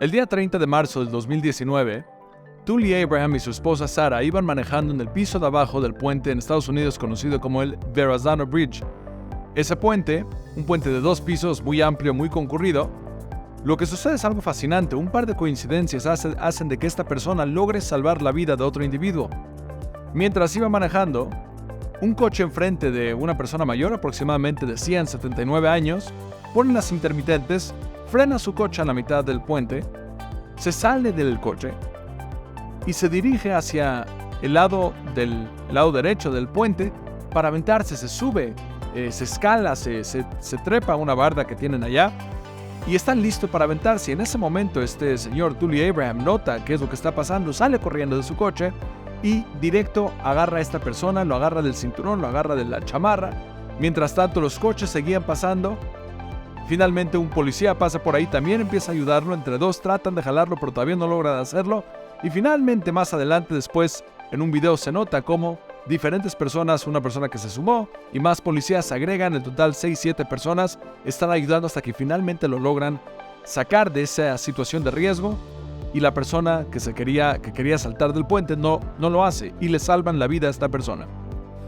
El día 30 de marzo del 2019, Tully Abraham y su esposa Sarah iban manejando en el piso de abajo del puente en Estados Unidos conocido como el Verrazano Bridge. Ese puente, un puente de 2 pisos muy amplio, muy concurrido, lo que sucede es algo fascinante. Un par de coincidencias hacen de que esta persona logre salvar la vida de otro individuo. Mientras iba manejando, un coche enfrente de una persona mayor, aproximadamente de 179 años, pone las intermitentes, frena su coche a la mitad del puente, se sale del coche y se dirige hacia el lado derecho del puente para aventarse. Se sube, se escala, se trepa a una barda que tienen allá y están listos para aventarse. En ese momento este señor Tully Abraham nota qué es lo que está pasando, sale corriendo de su coche y directo agarra a esta persona, lo agarra del cinturón, lo agarra de la chamarra. Mientras tanto los coches seguían pasando. Finalmente un policía pasa por ahí, también empieza a ayudarlo. Entre dos tratan de jalarlo, pero todavía no logran hacerlo. Y finalmente más adelante después en un video se nota cómo diferentes personas, una persona que se sumó y más policías se agregan, en total 6-7 personas están ayudando hasta que finalmente lo logran sacar de esa situación de riesgo. Y la persona que quería saltar del puente no lo hace y le salvan la vida a esta persona.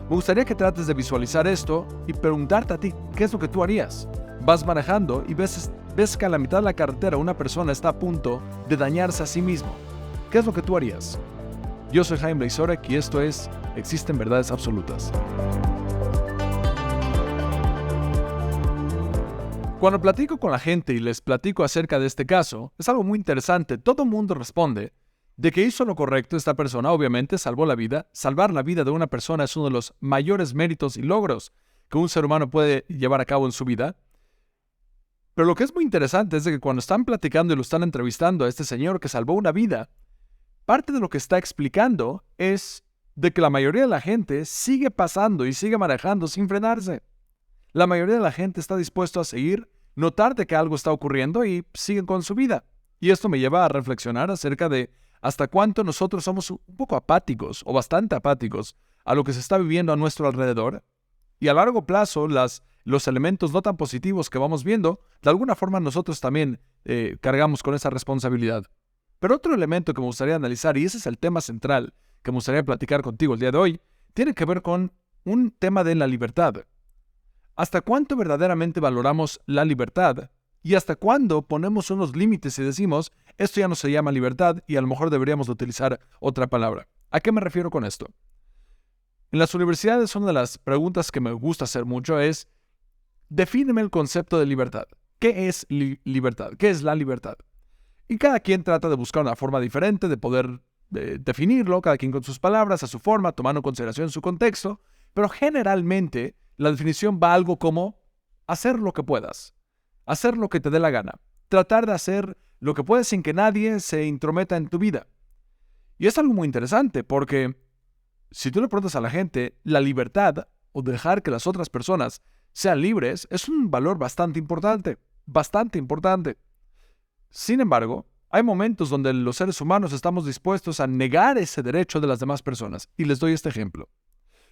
Me gustaría que trates de visualizar esto y preguntarte a ti, ¿qué es lo que tú harías? Vas manejando y ves que a la mitad de la carretera una persona está a punto de dañarse a sí mismo. ¿Qué es lo que tú harías? Yo soy Jaime Blaisorek y esto es Existen Verdades Absolutas. Cuando platico con la gente y les platico acerca de este caso, es algo muy interesante. Todo el mundo responde de que hizo lo correcto. Esta persona obviamente salvó la vida. Salvar la vida de una persona es uno de los mayores méritos y logros que un ser humano puede llevar a cabo en su vida. Pero lo que es muy interesante es de que cuando están platicando y lo están entrevistando a este señor que salvó una vida, parte de lo que está explicando es de que la mayoría de la gente sigue pasando y sigue manejando sin frenarse. La mayoría de la gente está dispuesto a seguir, notar de que algo está ocurriendo y siguen con su vida. Y esto me lleva a reflexionar acerca de hasta cuánto nosotros somos un poco apáticos o bastante apáticos a lo que se está viviendo a nuestro alrededor. Y a largo plazo, los elementos no tan positivos que vamos viendo, de alguna forma nosotros también cargamos con esa responsabilidad. Pero otro elemento que me gustaría analizar, y ese es el tema central que me gustaría platicar contigo el día de hoy, tiene que ver con un tema de la libertad. ¿Hasta cuánto verdaderamente valoramos la libertad? ¿Y hasta cuándo ponemos unos límites y decimos, esto ya no se llama libertad y a lo mejor deberíamos de utilizar otra palabra? ¿A qué me refiero con esto? En las universidades una de las preguntas que me gusta hacer mucho es, defíneme el concepto de libertad. ¿Qué es libertad? ¿Qué es la libertad? Y cada quien trata de buscar una forma diferente de poder definirlo, cada quien con sus palabras, a su forma, tomando en consideración su contexto, pero generalmente la definición va a algo como hacer lo que puedas, hacer lo que te dé la gana, tratar de hacer lo que puedes sin que nadie se intrometa en tu vida. Y es algo muy interesante porque si tú le preguntas a la gente, la libertad o dejar que las otras personas sean libres es un valor bastante importante, bastante importante. Sin embargo, hay momentos donde los seres humanos estamos dispuestos a negar ese derecho de las demás personas. Y les doy este ejemplo.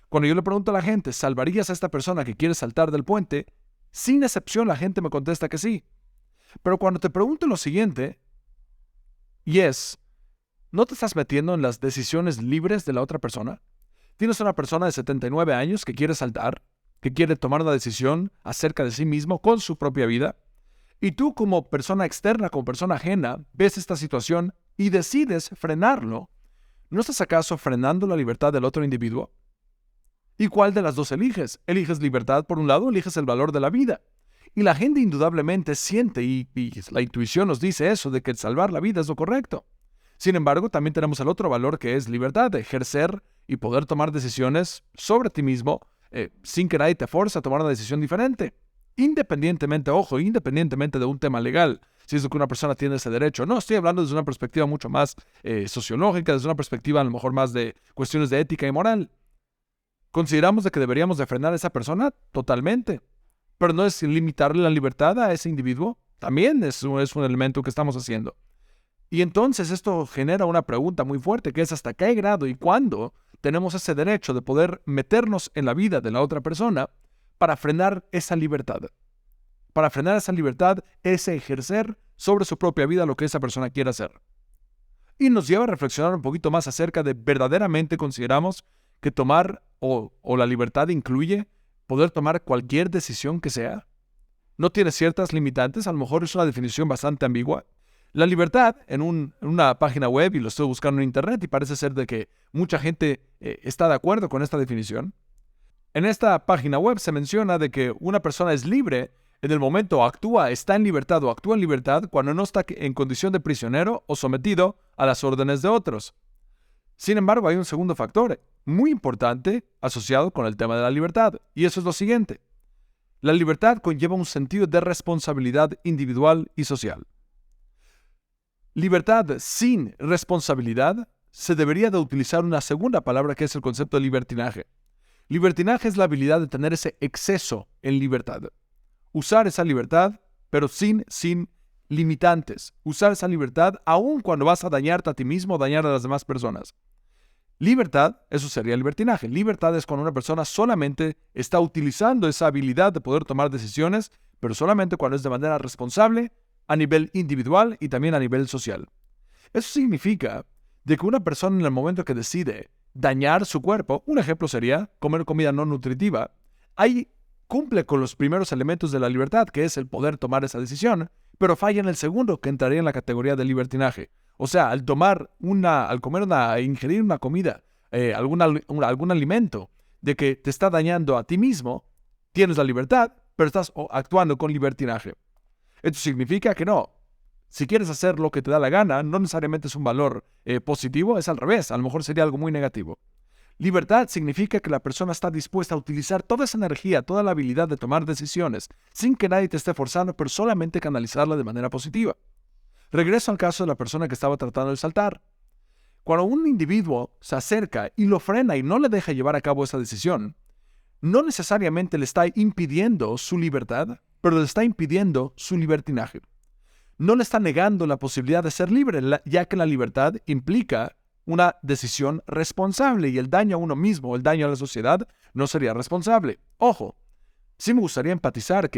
Cuando yo le pregunto a la gente, ¿salvarías a esta persona que quiere saltar del puente? Sin excepción la gente me contesta que sí. Pero cuando te pregunto lo siguiente, y es, ¿no te estás metiendo en las decisiones libres de la otra persona? Tienes una persona de 79 años que quiere saltar, que quiere tomar una decisión acerca de sí mismo con su propia vida, y tú como persona externa, como persona ajena, ves esta situación y decides frenarlo. ¿No estás acaso frenando la libertad del otro individuo? ¿Y cuál de las dos eliges? ¿Eliges libertad por un lado o eliges el valor de la vida? Y la gente indudablemente siente, y la intuición nos dice eso, de que salvar la vida es lo correcto. Sin embargo, también tenemos el otro valor que es libertad, de ejercer y poder tomar decisiones sobre ti mismo sin que nadie te force a tomar una decisión diferente. Independientemente de un tema legal, si es que una persona tiene ese derecho. No, estoy hablando desde una perspectiva mucho más sociológica, desde una perspectiva a lo mejor más de cuestiones de ética y moral. ¿Consideramos de que deberíamos de frenar a esa persona? Totalmente. Pero no es limitarle la libertad a ese individuo. También es un elemento que estamos haciendo. Y entonces esto genera una pregunta muy fuerte, que es ¿hasta qué grado y cuándo tenemos ese derecho de poder meternos en la vida de la otra persona para frenar esa libertad? Para frenar esa libertad, ese ejercer sobre su propia vida lo que esa persona quiere hacer. Y nos lleva a reflexionar un poquito más acerca de verdaderamente consideramos que tomar o la libertad incluye poder tomar cualquier decisión que sea. ¿No tiene ciertas limitantes? A lo mejor es una definición bastante ambigua. La libertad, en una página web, y lo estoy buscando en internet, y parece ser de que mucha gente está de acuerdo con esta definición. En esta página web se menciona de que una persona es libre en el momento está en libertad o actúa en libertad cuando no está en condición de prisionero o sometido a las órdenes de otros. Sin embargo, hay un segundo factor muy importante asociado con el tema de la libertad, y eso es lo siguiente. La libertad conlleva un sentido de responsabilidad individual y social. Libertad sin responsabilidad se debería de utilizar una segunda palabra que es el concepto de libertinaje. Libertinaje es la habilidad de tener ese exceso en libertad. Usar esa libertad, pero sin limitantes. Usar esa libertad aun cuando vas a dañarte a ti mismo o dañar a las demás personas. Libertad, eso sería libertinaje. Libertad es cuando una persona solamente está utilizando esa habilidad de poder tomar decisiones, pero solamente cuando es de manera responsable, a nivel individual y también a nivel social. Eso significa de que una persona en el momento que decide dañar su cuerpo, un ejemplo sería comer comida no nutritiva, ahí cumple con los primeros elementos de la libertad, que es el poder tomar esa decisión, pero falla en el segundo, que entraría en la categoría de libertinaje. O sea, al ingerir una comida, algún alimento, de que te está dañando a ti mismo, tienes la libertad, pero estás actuando con libertinaje. Esto significa que no. Si quieres hacer lo que te da la gana, no necesariamente es un valor positivo, es al revés, a lo mejor sería algo muy negativo. Libertad significa que la persona está dispuesta a utilizar toda esa energía, toda la habilidad de tomar decisiones, sin que nadie te esté forzando, pero solamente canalizarla de manera positiva. Regreso al caso de la persona que estaba tratando de saltar. Cuando un individuo se acerca y lo frena y no le deja llevar a cabo esa decisión, no necesariamente le está impidiendo su libertad, pero le está impidiendo su libertinaje. No le está negando la posibilidad de ser libre, ya que la libertad implica una decisión responsable y el daño a uno mismo, el daño a la sociedad, no sería responsable. Ojo, sí me gustaría empatizar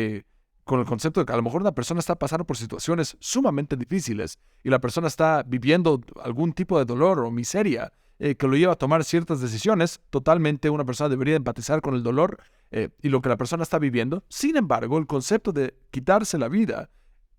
con el concepto de que a lo mejor una persona está pasando por situaciones sumamente difíciles y la persona está viviendo algún tipo de dolor o miseria que lo lleva a tomar ciertas decisiones. Totalmente una persona debería empatizar con el dolor y lo que la persona está viviendo. Sin embargo, el concepto de quitarse la vida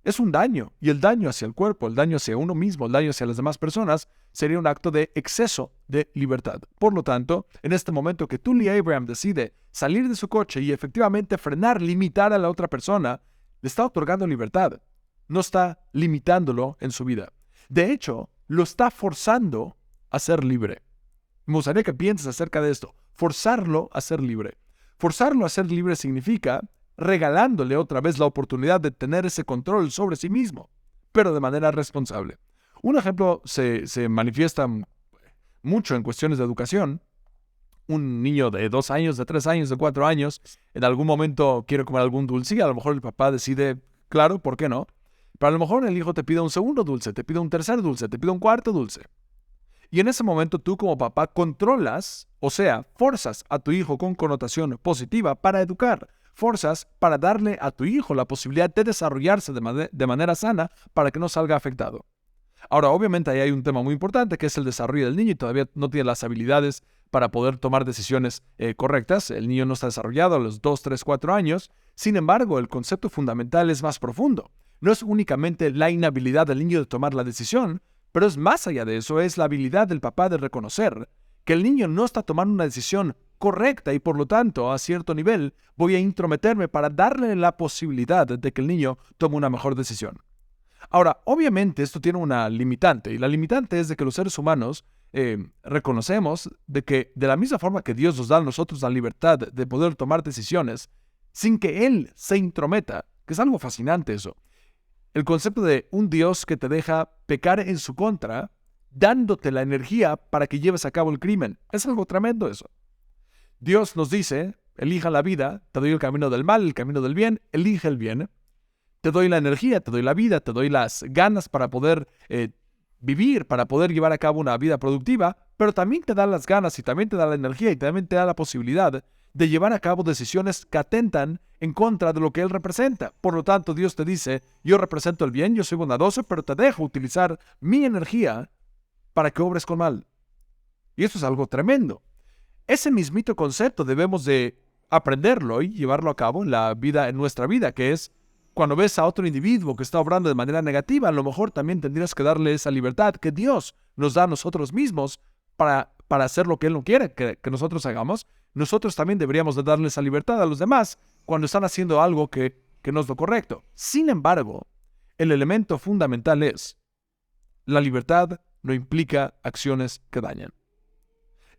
es un daño, y el daño hacia el cuerpo, el daño hacia uno mismo, el daño hacia las demás personas, sería un acto de exceso de libertad. Por lo tanto, en este momento que Tully Abraham decide salir de su coche y efectivamente frenar, limitar a la otra persona, le está otorgando libertad. No está limitándolo en su vida. De hecho, lo está forzando a ser libre. Me gustaría que pienses acerca de esto. Forzarlo a ser libre. Forzarlo a ser libre significa regalándole otra vez la oportunidad de tener ese control sobre sí mismo, pero de manera responsable. Un ejemplo se manifiesta mucho en cuestiones de educación. Un niño de 2 años, de 3 años, de 4 años, en algún momento quiere comer algún dulce y a lo mejor el papá decide, claro, ¿por qué no? Pero a lo mejor el hijo te pide un segundo dulce, te pide un tercer dulce, te pide un cuarto dulce. Y en ese momento tú como papá controlas, o sea, forzas a tu hijo con connotación positiva para educar. Forzas para darle a tu hijo la posibilidad de desarrollarse de manera sana para que no salga afectado. Ahora, obviamente, ahí hay un tema muy importante que es el desarrollo del niño y todavía no tiene las habilidades para poder tomar decisiones correctas. El niño no está desarrollado a los 2, 3, 4 años. Sin embargo, el concepto fundamental es más profundo. No es únicamente la inhabilidad del niño de tomar la decisión, pero es más allá de eso, es la habilidad del papá de reconocer que el niño no está tomando una decisión correcta y por lo tanto, a cierto nivel, voy a intrometerme para darle la posibilidad de que el niño tome una mejor decisión. Ahora, obviamente esto tiene una limitante y la limitante es de que los seres humanos reconocemos de que de la misma forma que Dios nos da a nosotros la libertad de poder tomar decisiones sin que Él se intrometa, que es algo fascinante eso. El concepto de un Dios que te deja pecar en su contra, dándote la energía para que lleves a cabo el crimen. Es algo tremendo eso. Dios nos dice, elija la vida, te doy el camino del mal, el camino del bien, elige el bien. Te doy la energía, te doy la vida, te doy las ganas para poder vivir, para poder llevar a cabo una vida productiva, pero también te da las ganas y también te da la energía y también te da la posibilidad de llevar a cabo decisiones que atentan en contra de lo que Él representa. Por lo tanto, Dios te dice, yo represento el bien, yo soy bondadoso, pero te dejo utilizar mi energía para que obres con mal. Y eso es algo tremendo. Ese mismito concepto debemos de aprenderlo y llevarlo a cabo en nuestra vida, que es cuando ves a otro individuo que está obrando de manera negativa, a lo mejor también tendrías que darle esa libertad que Dios nos da a nosotros mismos para hacer lo que Él no quiere que nosotros hagamos. Nosotros también deberíamos de darle esa libertad a los demás cuando están haciendo algo que no es lo correcto. Sin embargo, el elemento fundamental es la libertad no implica acciones que dañan.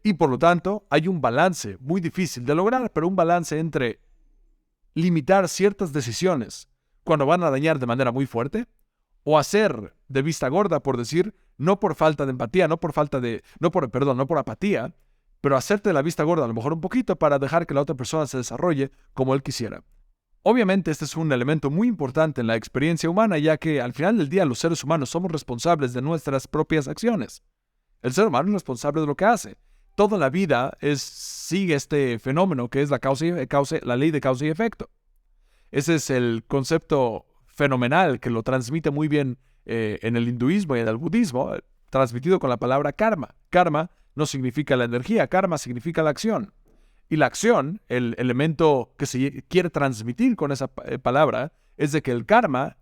Y por lo tanto, hay un balance muy difícil de lograr, pero un balance entre limitar ciertas decisiones cuando van a dañar de manera muy fuerte, o hacer de vista gorda, por decir, no por falta de empatía, no por apatía, pero hacerte de la vista gorda a lo mejor un poquito para dejar que la otra persona se desarrolle como él quisiera. Obviamente este es un elemento muy importante en la experiencia humana, ya que al final del día los seres humanos somos responsables de nuestras propias acciones. El ser humano es responsable de lo que hace. Toda la vida sigue este fenómeno que es la ley de causa y efecto. Ese es el concepto fenomenal que lo transmite muy bien en el hinduismo y en el budismo, transmitido con la palabra karma. Karma no significa la energía, karma significa la acción. Y la acción, el elemento que se quiere transmitir con esa palabra, es de que el karma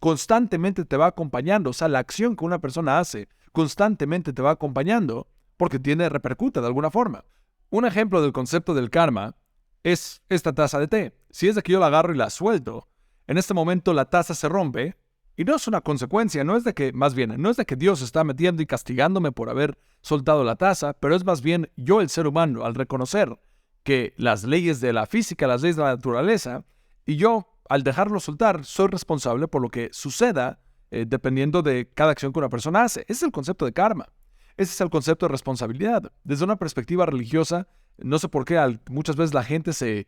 constantemente te va acompañando. O sea, la acción que una persona hace constantemente te va acompañando porque repercute de alguna forma. Un ejemplo del concepto del karma es esta taza de té. Si es de que yo la agarro y la suelto, en este momento la taza se rompe y no es una consecuencia, no es de que Dios está metiendo y castigándome por haber soltado la taza, pero es más bien yo, el ser humano, al reconocer que las leyes de la física, las leyes de la naturaleza, y yo, al dejarlo soltar, soy responsable por lo que suceda dependiendo de cada acción que una persona hace. Ese es el concepto de karma. Ese es el concepto de responsabilidad. Desde una perspectiva religiosa, no sé por qué muchas veces la gente se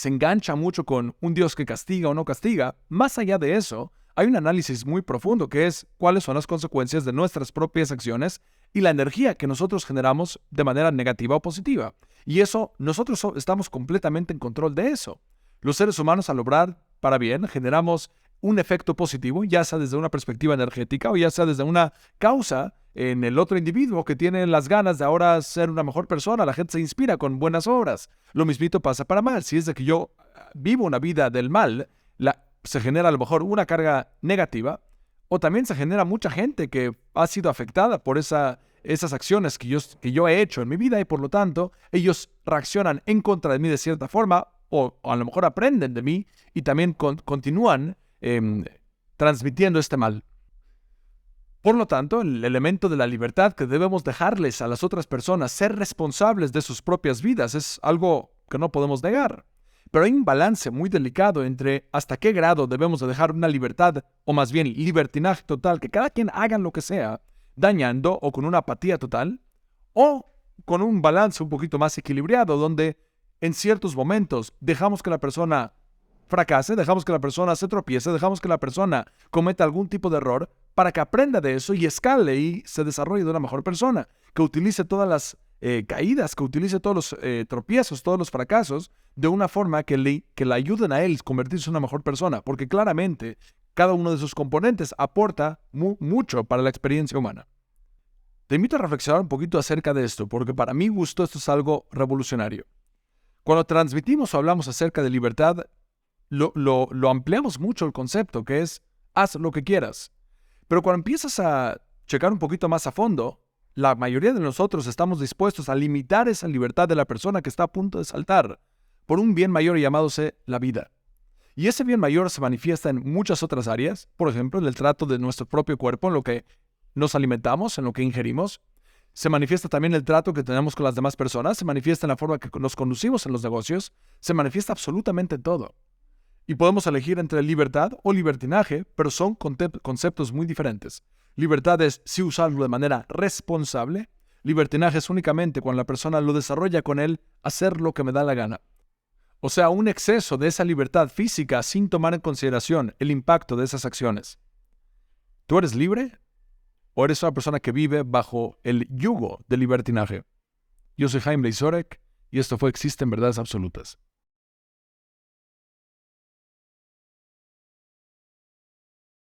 engancha mucho con un Dios que castiga o no castiga. Más allá de eso, hay un análisis muy profundo que es cuáles son las consecuencias de nuestras propias acciones y la energía que nosotros generamos de manera negativa o positiva. Y eso, nosotros estamos completamente en control de eso. Los seres humanos, al obrar para bien, generamos un efecto positivo, ya sea desde una perspectiva energética o ya sea desde una causa en el otro individuo que tiene las ganas de ahora ser una mejor persona. La gente se inspira con buenas obras. Lo mismito pasa para mal. Si es de que yo vivo una vida del mal, se genera a lo mejor una carga negativa, o también se genera mucha gente que ha sido afectada por esas acciones que yo he hecho en mi vida y por lo tanto ellos reaccionan en contra de mí de cierta forma o a lo mejor aprenden de mí y también continúan transmitiendo este mal. Por lo tanto, el elemento de la libertad que debemos dejarles a las otras personas ser responsables de sus propias vidas es algo que no podemos negar. Pero hay un balance muy delicado entre hasta qué grado debemos de dejar una libertad, o más bien libertinaje total, que cada quien haga lo que sea, dañando o con una apatía total, o con un balance un poquito más equilibrado, donde en ciertos momentos dejamos que la persona fracase, dejamos que la persona se tropiece, dejamos que la persona cometa algún tipo de error para que aprenda de eso y escale y se desarrolle de una mejor persona, que utilice todas las caídas, que utilice todos los tropiezos, todos los fracasos, de una forma que le ayuden a él a convertirse en una mejor persona, porque claramente cada uno de sus componentes aporta mucho para la experiencia humana. Te invito a reflexionar un poquito acerca de esto, porque para mi gusto esto es algo revolucionario. Cuando transmitimos o hablamos acerca de libertad, lo ampliamos mucho el concepto, que es haz lo que quieras. Pero cuando empiezas a checar un poquito más a fondo, la mayoría de nosotros estamos dispuestos a limitar esa libertad de la persona que está a punto de saltar por un bien mayor llamándose la vida. Y ese bien mayor se manifiesta en muchas otras áreas, por ejemplo, en el trato de nuestro propio cuerpo, en lo que nos alimentamos, en lo que ingerimos. Se manifiesta también el trato que tenemos con las demás personas, se manifiesta en la forma que nos conducimos en los negocios, se manifiesta absolutamente en todo. Y podemos elegir entre libertad o libertinaje, pero son conceptos muy diferentes. Libertad es sí usarlo de manera responsable. Libertinaje es únicamente cuando la persona lo desarrolla con él hacer lo que me da la gana. O sea, un exceso de esa libertad física sin tomar en consideración el impacto de esas acciones. ¿Tú eres libre o eres una persona que vive bajo el yugo del libertinaje? Yo soy Jaime Leisorek Y esto fue Existen Verdades Absolutas.